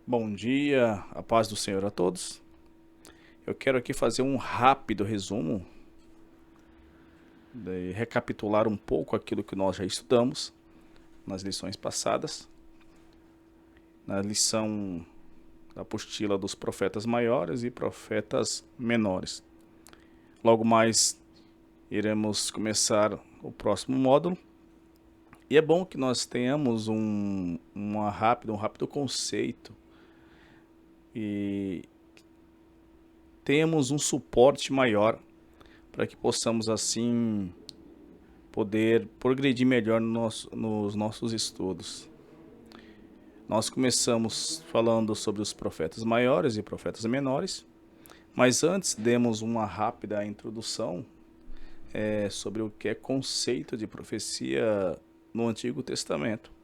Bom dia, a paz do Senhor a todos. Eu quero aqui fazer um rápido resumo, recapitular um pouco aquilo que nós já estudamos nas lições passadas, na lição da apostila dos profetas maiores e profetas menores. Logo mais iremos começar o próximo módulo. E é bom que nós tenhamos um rápido conceito e temos um suporte maior para que possamos assim poder progredir melhor nos nossos estudos. Nós começamos falando sobre os profetas maiores e profetas menores, mas antes demos uma rápida introdução sobre o que é conceito de profecia no Antigo Testamento.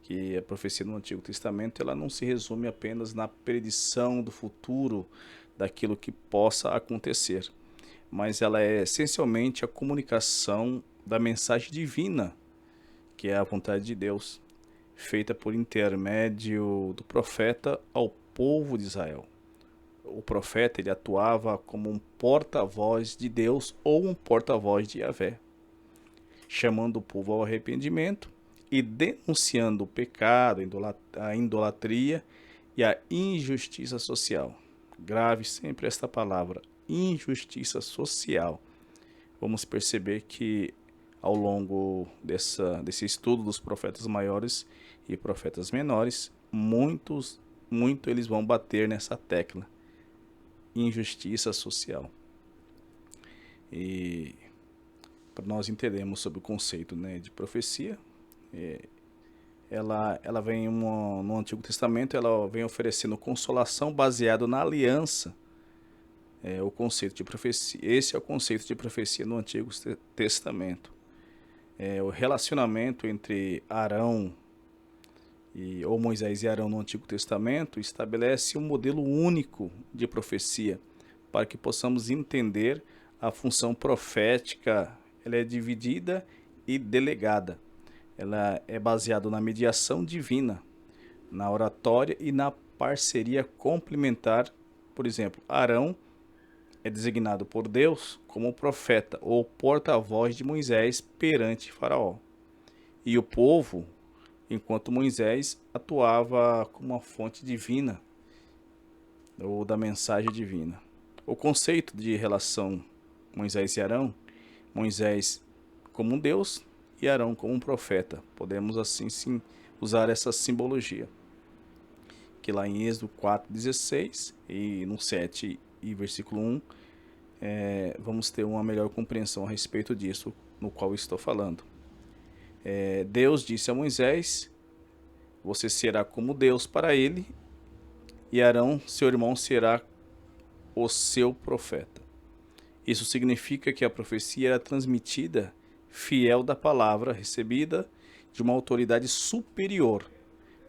Que a profecia no Antigo Testamento ela não se resume apenas na predição do futuro daquilo que possa acontecer, mas ela é essencialmente a comunicação da mensagem divina, que é a vontade de Deus, feita por intermédio do profeta ao povo de Israel. O profeta ele atuava como um porta-voz de Deus ou um porta-voz de Yahvé, chamando o povo ao arrependimento e denunciando o pecado, a idolatria e a injustiça social. Grave sempre esta palavra, injustiça social. Vamos perceber que ao longo desse estudo dos profetas maiores e profetas menores, muito eles vão bater nessa tecla, injustiça social. E para nós entendermos sobre o conceito, né, de profecia, ela vem no Antigo Testamento, ela vem oferecendo consolação baseado na aliança. O conceito de profecia, esse é o conceito de profecia no Antigo Testamento. O relacionamento entre Arão ou Moisés e Arão no Antigo Testamento estabelece um modelo único de profecia para que possamos entender a função profética. Ela é dividida e delegada. Ela é baseada na mediação divina, na oratória e na parceria complementar. Por exemplo, Arão é designado por Deus como profeta ou porta-voz de Moisés perante Faraó. E o povo, enquanto Moisés atuava como uma fonte divina ou da mensagem divina. O conceito de relação Moisés e Arão, Moisés como um Deus e Arão como um profeta. Podemos assim sim usar essa simbologia. Que lá em Êxodo 4:16 e no 7 e versículo 1, vamos ter uma melhor compreensão a respeito disso, no qual estou falando. Deus disse a Moisés: você será como Deus para ele, e Arão, seu irmão, será o seu profeta. Isso significa que a profecia era transmitida fiel da palavra recebida de uma autoridade superior.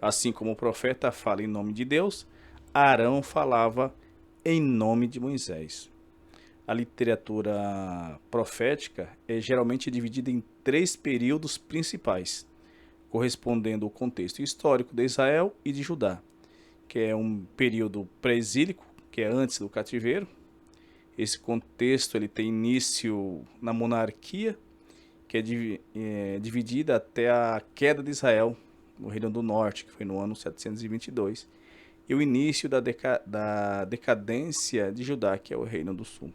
Assim como o profeta fala em nome de Deus, Arão falava em nome de Moisés. A literatura profética é geralmente dividida em 3 períodos principais, correspondendo ao contexto histórico de Israel e de Judá, que é um período pré-exílico, que é antes do cativeiro. Esse contexto ele tem início na monarquia, que é dividida até a queda de Israel, no Reino do Norte, que foi no ano 722, e o início da decadência de Judá, que é o Reino do Sul.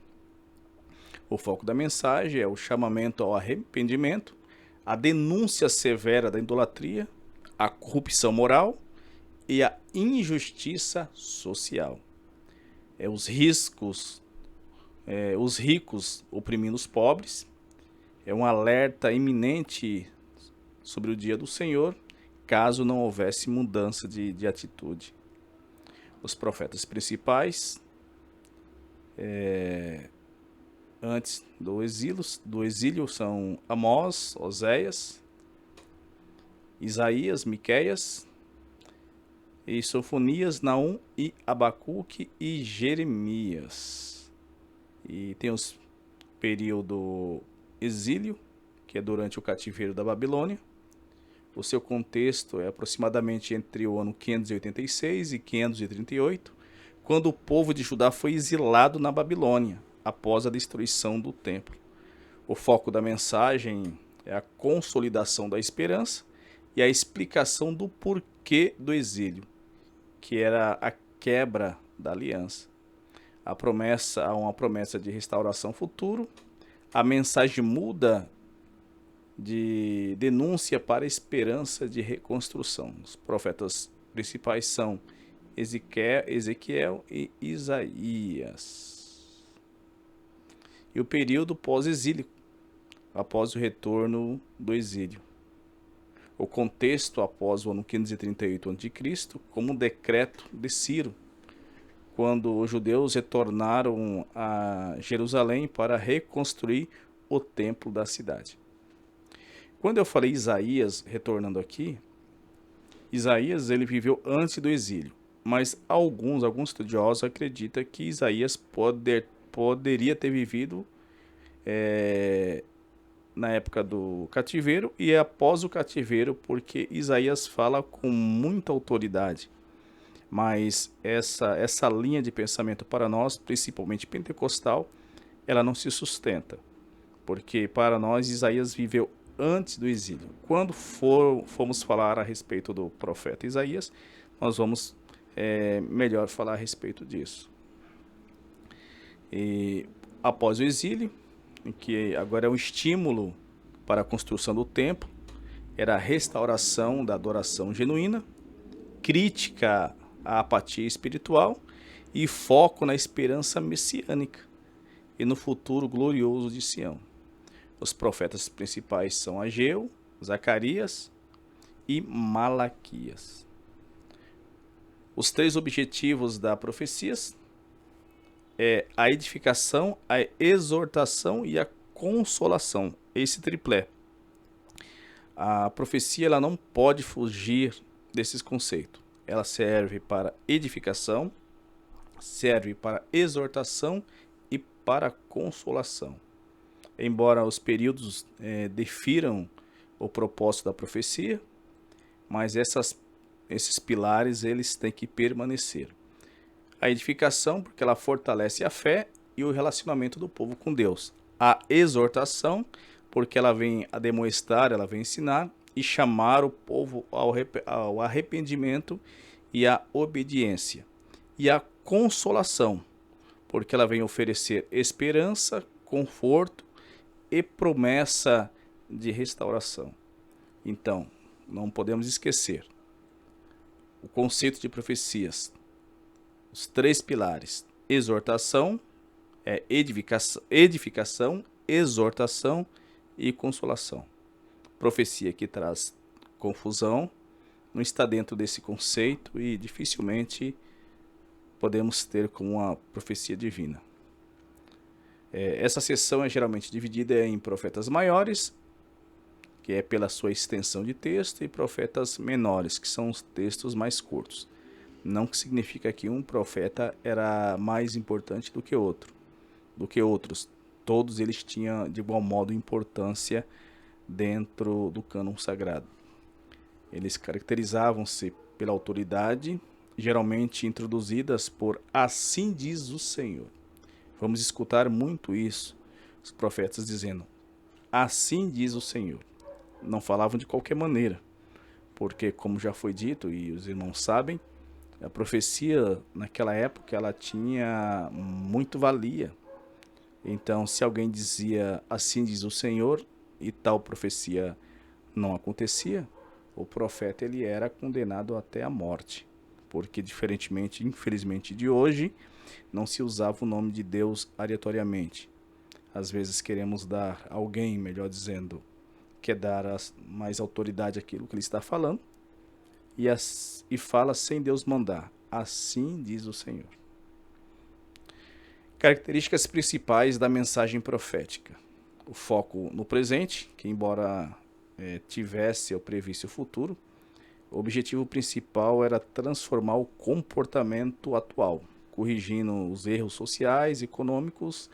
O foco da mensagem é o chamamento ao arrependimento, a denúncia severa da idolatria, a corrupção moral e a injustiça social. Os ricos oprimindo os pobres, um alerta iminente sobre o dia do Senhor, caso não houvesse mudança de atitude. Os profetas principais, antes do exílio são Amós, Oséias, Isaías, Miqueias, e Sofonias, Naum e Abacuque e Jeremias. E tem os período exílio, que é durante o cativeiro da Babilônia, O seu contexto é aproximadamente entre o ano 586 e 538, quando o povo de Judá foi exilado na Babilônia, após a destruição do templo. O foco da mensagem é a consolidação da esperança e a explicação do porquê do exílio, que era a quebra da aliança. Há uma promessa de restauração futuro. A mensagem muda de denúncia para esperança de reconstrução. Os profetas principais são Ezequiel e Isaías. E o período pós-exílio, após o retorno do exílio. O contexto após o ano 538 a.C., como um decreto de Ciro, quando os judeus retornaram a Jerusalém para reconstruir o templo da cidade. Quando eu falei Isaías, retornando aqui, Isaías ele viveu antes do exílio, mas alguns estudiosos acreditam que Isaías poderia ter vivido na época do cativeiro e após o cativeiro, porque Isaías fala com muita autoridade. Mas essa linha de pensamento para nós, principalmente pentecostal, ela não se sustenta, porque para nós Isaías viveu antes do exílio. Quando formos falar a respeito do profeta Isaías, nós vamos melhor falar a respeito disso. E após o exílio, que agora é um estímulo para a construção do templo, era a restauração da adoração genuína, crítica à apatia espiritual e foco na esperança messiânica e no futuro glorioso de Sião. Os profetas principais são Ageu, Zacarias e Malaquias. Os três objetivos da profecia é a edificação, a exortação e a consolação. Esse triplé. A profecia ela não pode fugir desses conceitos. Ela serve para edificação, serve para exortação e para consolação. Embora os períodos defiram o propósito da profecia, mas esses pilares eles têm que permanecer. A edificação, porque ela fortalece a fé e o relacionamento do povo com Deus. A exortação, porque ela vem admoestar, ela vem ensinar e chamar o povo ao arrependimento e à obediência. E a consolação, porque ela vem oferecer esperança, conforto e promessa de restauração. Então, não podemos esquecer o conceito de profecias. Os três pilares: exortação, edificação, exortação e consolação. Profecia que traz confusão não está dentro desse conceito e dificilmente podemos ter como uma profecia divina. Essa seção é geralmente dividida em profetas maiores, que é pela sua extensão de texto, e profetas menores, que são os textos mais curtos. Não que significa que um profeta era mais importante do que outros. Todos eles tinham de igual modo importância dentro do cânon sagrado. Eles caracterizavam-se pela autoridade, geralmente introduzidas por "assim diz o Senhor". Vamos escutar muito isso, os profetas dizendo "assim diz o Senhor". Não falavam de qualquer maneira, porque, como já foi dito e os irmãos sabem, a profecia naquela época ela tinha muito valia. Então, se alguém dizia "assim diz o Senhor" e tal profecia não acontecia, o profeta ele era condenado até a morte, porque diferentemente, infelizmente, de hoje, não se usava o nome de Deus aleatoriamente. Às vezes queremos dar a alguém, melhor dizendo, quer dar mais autoridade àquilo que ele está falando, e fala sem Deus mandar. Assim diz o Senhor. Características principais da mensagem profética. O foco no presente, que embora tivesse ou previsse o futuro, o objetivo principal era transformar o comportamento atual, corrigindo os erros sociais, econômicos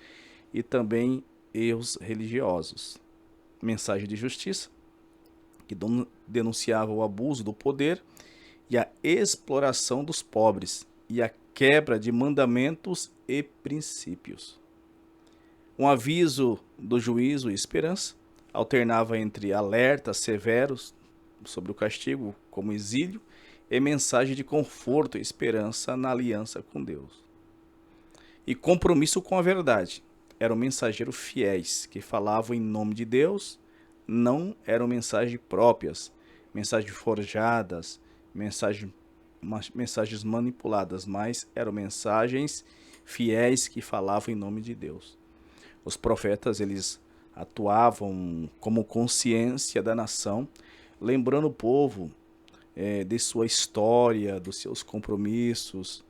e também erros religiosos. Mensagem de justiça, que denunciava o abuso do poder e a exploração dos pobres e a quebra de mandamentos e princípios. Um aviso do juízo e esperança alternava entre alertas severos sobre o castigo, como exílio, e mensagem de conforto e esperança na aliança com Deus. E compromisso com a verdade. Eram mensageiros fiéis que falavam em nome de Deus, não eram mensagens próprias, mensagens forjadas, mensagens manipuladas, mas eram mensagens fiéis que falavam em nome de Deus. Os profetas, eles atuavam como consciência da nação, lembrando o povo de sua história, dos seus compromissos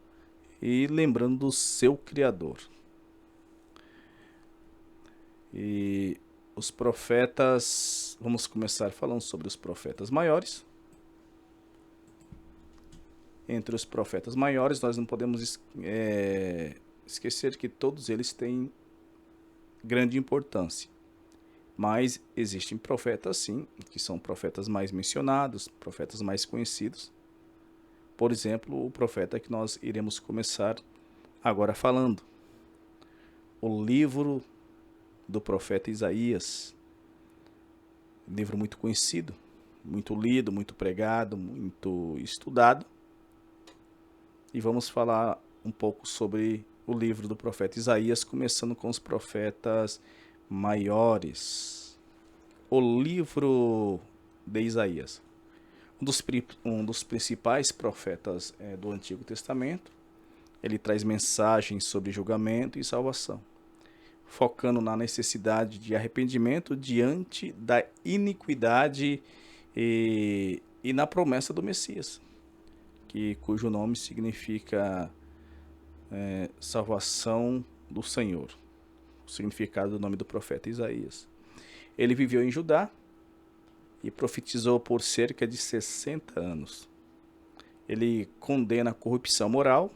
e lembrando do seu Criador. E os profetas, vamos começar falando sobre os profetas maiores. Entre os profetas maiores, nós não podemos esquecer que todos eles têm grande importância. Mas existem profetas, sim, que são profetas mais mencionados, profetas mais conhecidos. Por exemplo, o profeta que nós iremos começar agora falando. O livro do profeta Isaías. Livro muito conhecido, muito lido, muito pregado, muito estudado. E vamos falar um pouco sobre o livro do profeta Isaías, começando com os profetas maiores. O livro de Isaías, um dos principais profetas do Antigo Testamento. Ele traz mensagens sobre julgamento e salvação, focando na necessidade de arrependimento diante da iniquidade e na promessa do Messias, cujo nome significa salvação do Senhor, o significado do nome do profeta Isaías. Ele viveu em Judá e profetizou por cerca de 60 anos. Ele condena a corrupção moral,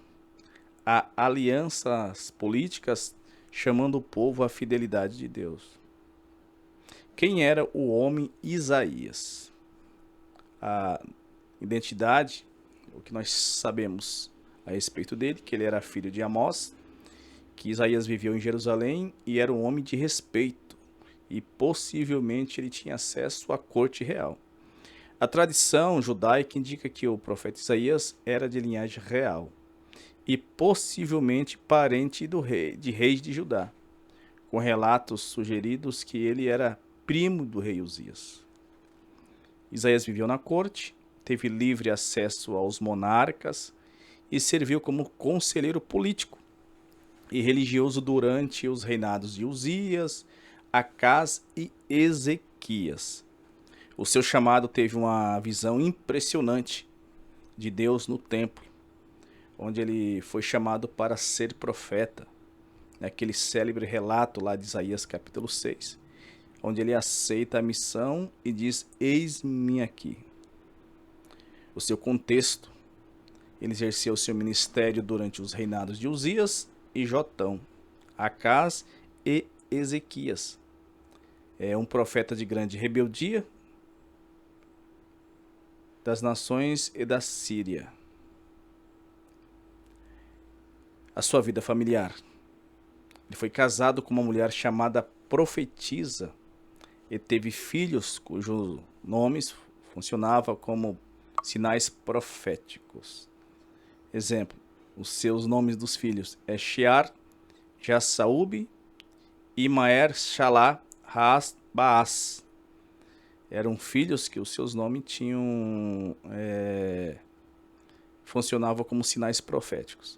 a alianças políticas, chamando o povo à fidelidade de Deus. Quem era o homem Isaías? A identidade, o que nós sabemos a respeito dele, que ele era filho de Amós, que Isaías viveu em Jerusalém e era um homem de respeito, e possivelmente ele tinha acesso à corte real. A tradição judaica indica que o profeta Isaías era de linhagem real e possivelmente parente de reis de Judá, com relatos sugeridos que ele era primo do rei Uzias. Isaías viveu na corte, teve livre acesso aos monarcas e serviu como conselheiro político e religioso durante os reinados de Uzias, Acás e Ezequias. O seu chamado teve uma visão impressionante de Deus no templo, onde ele foi chamado para ser profeta, naquele célebre relato lá de Isaías capítulo 6, onde ele aceita a missão e diz: eis-me aqui. O seu contexto: ele exerceu seu ministério durante os reinados de Uzias e Jotão, Acás e Ezequias. É um profeta de grande rebeldia das nações e da Síria. A sua vida familiar: ele foi casado com uma mulher chamada profetisa e teve filhos cujos nomes funcionavam como sinais proféticos. Exemplo: os seus nomes dos filhos é Shear, Jassaúbe, Imaer, Shalá, Ras, Baás. Eram filhos que os seus nomes funcionavam como sinais proféticos.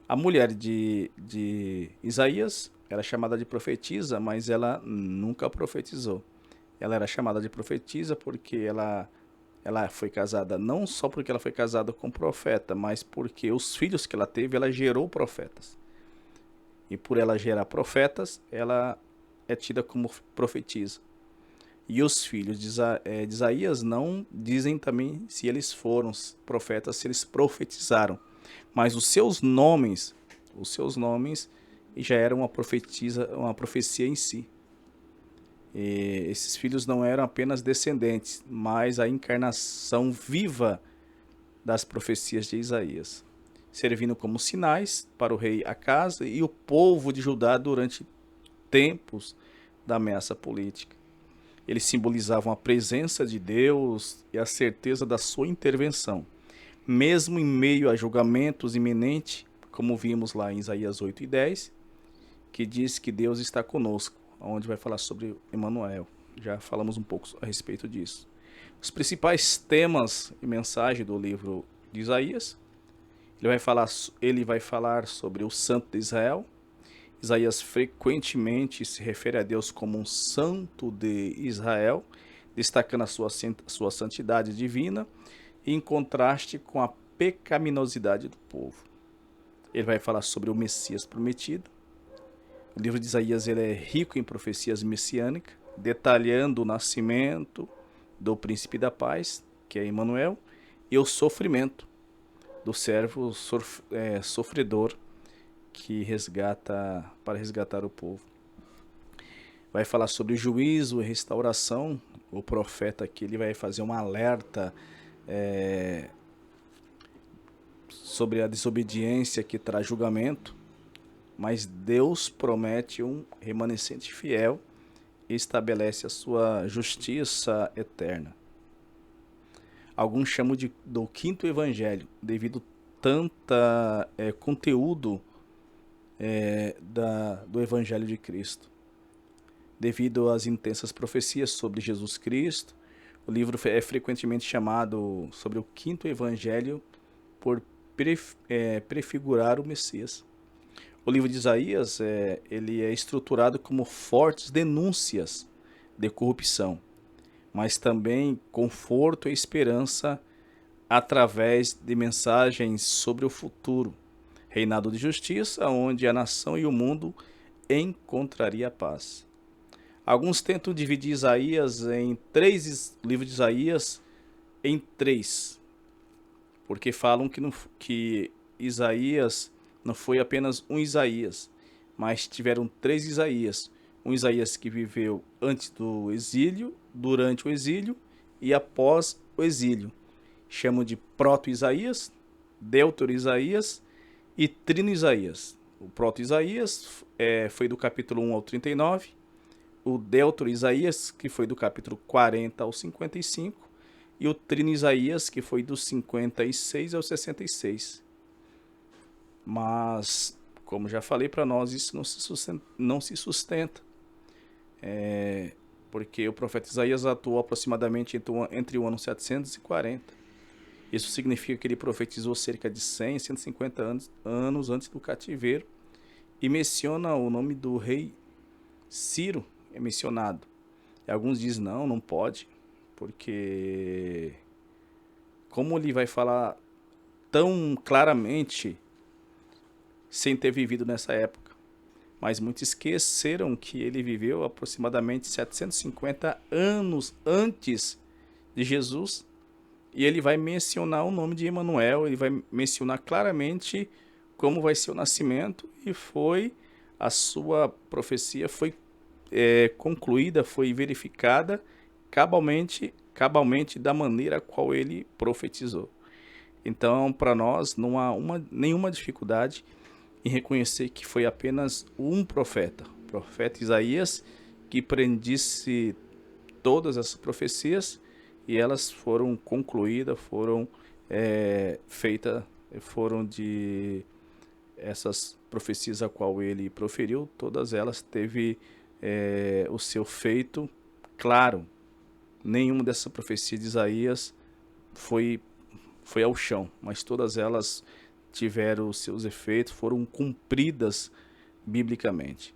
A mulher de Isaías era chamada de profetisa, mas ela nunca profetizou. Ela era chamada de profetisa porque ela foi casada, não só porque ela foi casada com um profeta, mas porque os filhos que ela teve, ela gerou profetas. E por ela gerar profetas, ela é tida como profetisa. E os filhos de Isaías não dizem também se eles foram profetas, se eles profetizaram. Mas os seus nomes já eram uma profecia em si. E esses filhos não eram apenas descendentes, mas a encarnação viva das profecias de Isaías, servindo como sinais para o rei Acas e o povo de Judá durante tempos da ameaça política. Eles simbolizavam a presença de Deus e a certeza da sua intervenção, mesmo em meio a julgamentos iminentes, como vimos lá em Isaías 8 e 10, que diz que Deus está conosco, onde vai falar sobre Emanuel. Já falamos um pouco a respeito disso. Os principais temas e mensagem do livro de Isaías, ele vai falar sobre o Santo de Israel. Isaías frequentemente se refere a Deus como um santo de Israel, destacando a sua santidade divina, em contraste com a pecaminosidade do povo. Ele vai falar sobre o Messias prometido. O livro de Isaías ele é rico em profecias messiânicas, detalhando o nascimento do príncipe da paz, que é Emanuel, e o sofrimento do servo sofredor para resgatar o povo. Vai falar sobre juízo e restauração. O profeta aqui ele vai fazer um alerta sobre a desobediência que traz julgamento, mas Deus promete um remanescente fiel e estabelece a sua justiça eterna. Alguns chamam do quinto evangelho, devido tanta conteúdo do evangelho de Cristo. Devido às intensas profecias sobre Jesus Cristo, o livro é frequentemente chamado sobre o quinto evangelho por prefigurar o Messias. O livro de Isaías ele é estruturado como fortes denúncias de corrupção, mas também conforto e esperança através de mensagens sobre o futuro, reinado de justiça, onde a nação e o mundo encontraria paz. Alguns tentam dividir o livro de Isaías em três, porque falam que Isaías não foi apenas um Isaías, mas tiveram três Isaías. Um Isaías que viveu antes do exílio, durante o exílio e após o exílio. Chamam de Proto-Isaías, Deutero-Isaías e Trino-Isaías. O Proto-Isaías foi do capítulo 1 ao 39, o Deutero-Isaías, que foi do capítulo 40 ao 55, e o Trino-Isaías, que foi do 56 ao 66. Mas, como já falei para nós, isso não se sustenta. Porque o profeta Isaías atuou aproximadamente entre o ano 740. Isso significa que ele profetizou cerca de 100, 150 anos antes do cativeiro, e menciona o nome do rei Ciro, é mencionado. E alguns dizem, não pode, porque como ele vai falar tão claramente sem ter vivido nessa época? Mas muitos esqueceram que ele viveu aproximadamente 750 anos antes de Jesus, e ele vai mencionar o nome de Emanuel, ele vai mencionar claramente como vai ser o nascimento, e a sua profecia foi concluída, foi verificada cabalmente da maneira qual ele profetizou. Então, para nós, não há nenhuma dificuldade em reconhecer que foi apenas um profeta, o profeta Isaías, que prendisse todas essas profecias, e elas foram concluídas, essas profecias a qual ele proferiu, todas elas teve o seu feito claro. Nenhuma dessas profecias de Isaías foi ao chão, mas todas elas tiveram os seus efeitos, foram cumpridas biblicamente.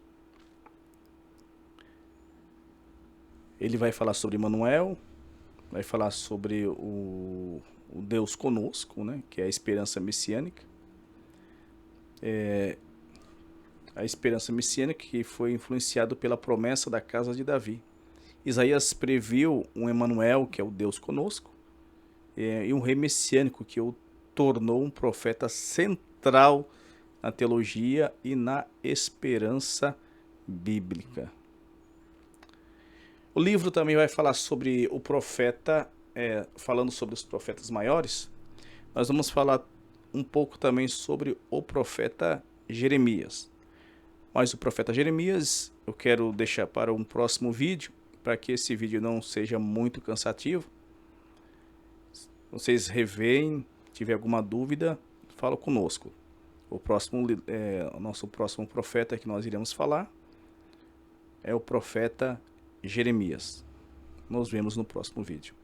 Ele vai falar sobre Emanuel, vai falar sobre o Deus conosco, né, que é a esperança messiânica. A esperança messiânica que foi influenciado pela promessa da casa de Davi. Isaías previu um Emanuel, que é o Deus conosco, e um rei messiânico que o tornou um profeta central na teologia e na esperança bíblica. O livro também vai falar sobre o profeta, falando sobre os profetas maiores. Nós vamos falar um pouco também sobre o profeta Jeremias. Mas o profeta Jeremias eu quero deixar para um próximo vídeo, para que esse vídeo não seja muito cansativo. Vocês reveem, tiver alguma dúvida, fala conosco. O nosso próximo profeta que nós iremos falar é o profeta Jeremias. Nos vemos no próximo vídeo.